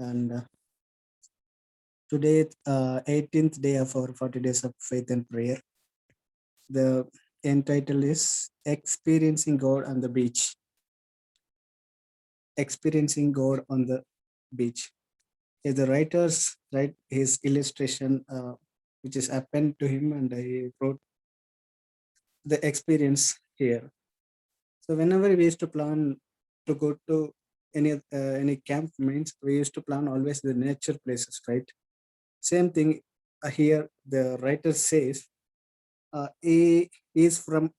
And today, 18th day of our 40 days of faith and prayer. The end title is Experiencing God on the Beach. Experiencing God on the Beach. Yeah, the writers write his illustration, which is happened to him, and he wrote the experience here. So whenever we used to plan to go to any camp means, we used to plan always the nature places, right? Same thing here. The writer says he is from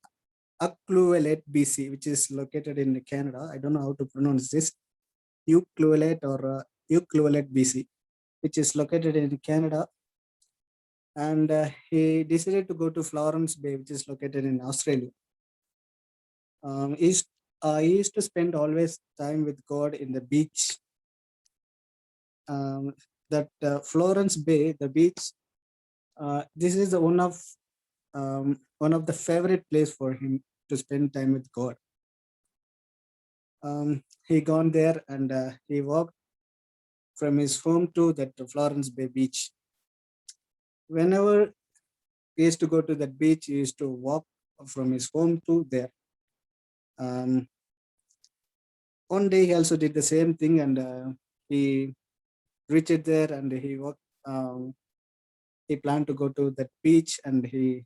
Ucluelet, BC, which is located in Canada. I don't know how to pronounce this. Ucluelet or Ucluelet, BC, which is located in Canada. And he decided to go to Florence Bay, which is located in Australia. He used to spend always time with God in the beach. That Florence Bay, the beach, this is the one of the favorite place for him to spend time with God. He gone there and he walked from his home to that Florence Bay beach. Whenever he used to go to that beach, he used to walk from his home to there. One day he also did the same thing, and he reached there and he walked. He planned to go to that beach, and he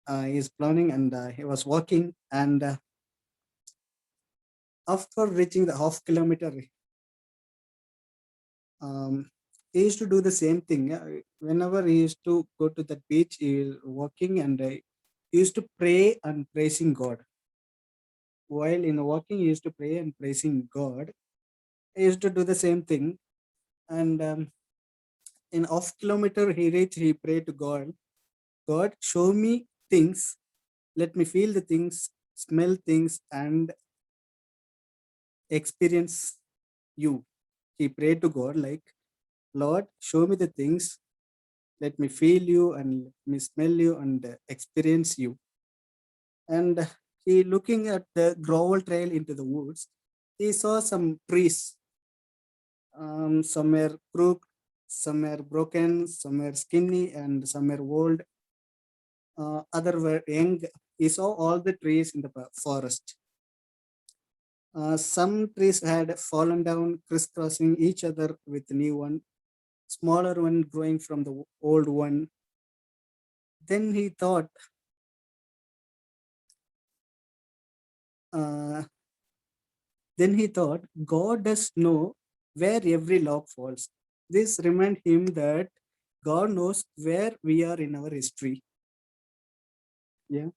is planning, and he was walking, and after reaching the half kilometer, he used to do the same thing. Whenever he used to go to that beach, he was walking, and he used to pray and praising God. While in the walking, he used to pray and praising God. He used to do the same thing, and in half kilometer he reached. He prayed to God. God, show me things. Let me feel the things, smell things, and experience you. He prayed to God like, Lord, show me the things. Let me feel you and let me smell you and experience you. And he looking at the gravel trail into the woods. He saw some trees. Some were crooked, some were broken, some were skinny, and some were old. Other were young. He saw all the trees in the forest. Some trees had fallen down, crisscrossing each other with new one, smaller one growing from the old one. Then he thought, uh, God does know where every log falls. This remind him that God knows where we are in our history. Yeah.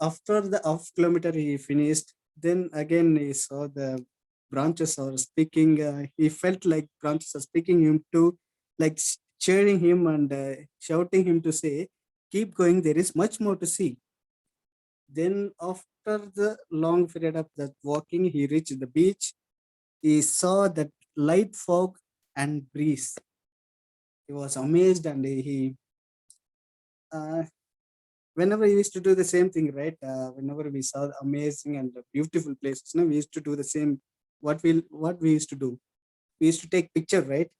After the half kilometer he finished, then again he saw the branches are speaking. He felt like branches are speaking him to, like cheering him and shouting him to say, "Keep going. There is much more to see." Then after the long period of that walking, he reached the beach. He saw that light fog and breeze. He was amazed, and he uh, whenever we used to do the same thing, right? Whenever we saw the amazing and beautiful places, we used to do the same. What we used to do, we used to take picture, right?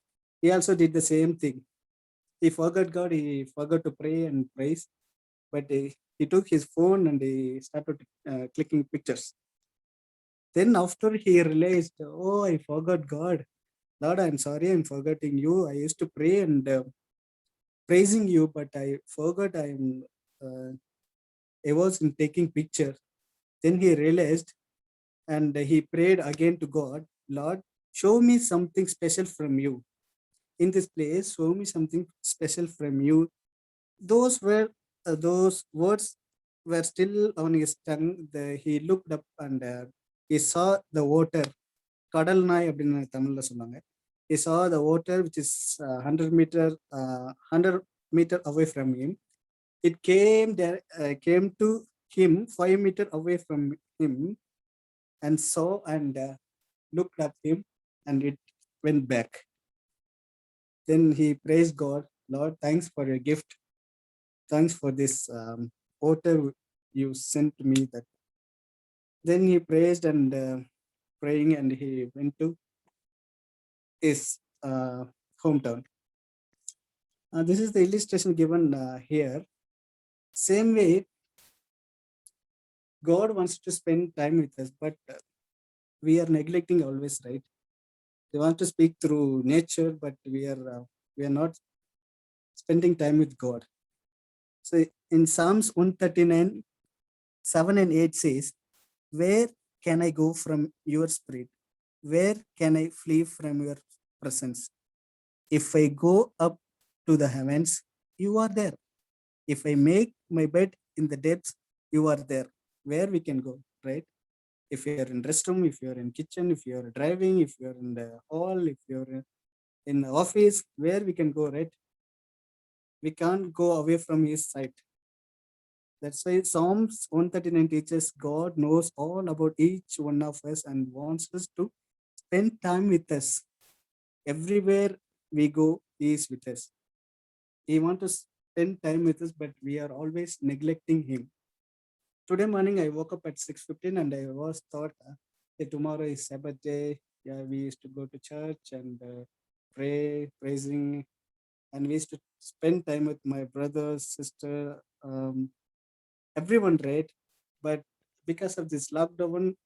He also did the same thing. He forgot God. He forgot to pray and praise, but he took his phone and he started clicking pictures. Then after he realized, oh, I forgot God. Lord, I'm sorry, I'm forgetting you. I used to pray and praising you, but I forgot uh, I was in taking picture. Then he realized, and he prayed again to God, Lord, show me something special from you. In this place, show me something special from you. Those words were still on his tongue. He looked up and he saw the water. கடல் நாய் அப்படின்னு தமிழ்ல சொன்னாங்க. He saw the water which is 100 meter away from him. It came to him 5 meter away from him, and saw and looked at him, and it went back. Then he praised God, Lord, thanks for your gift. Thanks for this water you sent me. That then he praised and praying, and he went to his hometown. This is the illustration given here. Same way, God wants to spend time with us, but we are neglecting always, right? They want to speak through nature, but we are not spending time with God. So in Psalms 139, 7 and 8 says, "Where can I go from your spirit? Where can I flee from your presence? If I go up to the heavens, you are there. If I make my bed in the depths, you are there." Where we can go, right? If you're in restroom, if you're in kitchen, if you're driving, if you're in the hall, if you're in the office, where we can go, right? We can't go away from his sight. That's why Psalms 139 teaches God knows all about each one of us and wants us to spend time with us. Everywhere we go, He is with us. He wants to spend time with us, but we are always neglecting Him. Today morning, I woke up at 6:15 and I was thought, "Hey, tomorrow is Sabbath day. Yeah, we used to go to church and pray, praising, and we used to spend time with my brother, sister, everyone, right? But because of this lockdown,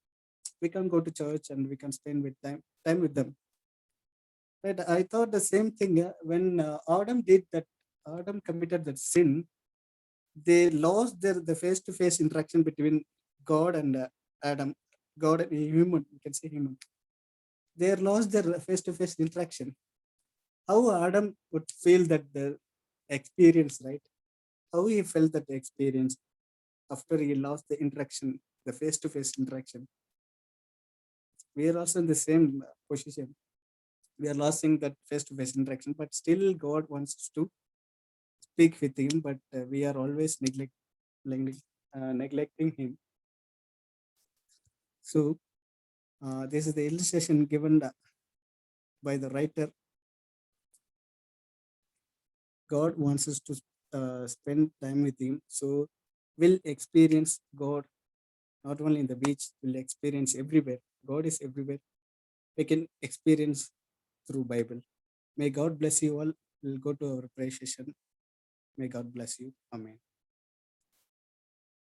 we can't go to church and we can spend with time with them. Right? I thought the same thing when Adam did that. Adam committed that sin. They lost the face to face interaction between God and Adam. God and human, you can say human. They lost their face to face interaction. How Adam would feel that the experience, right? How he felt that experience after he lost the interaction, the face to face interaction. We are also in the same position. We are losing that face to face interaction, but still God wants us to speak with Him, but we are always neglecting Him. So, this is the illustration given by the writer. God wants us to spend time with Him. So, we'll experience God not only in the beach, we'll experience everywhere. God is everywhere. We can experience through Bible. May God bless you all. We'll go to our prayer session. May God bless you. Amen.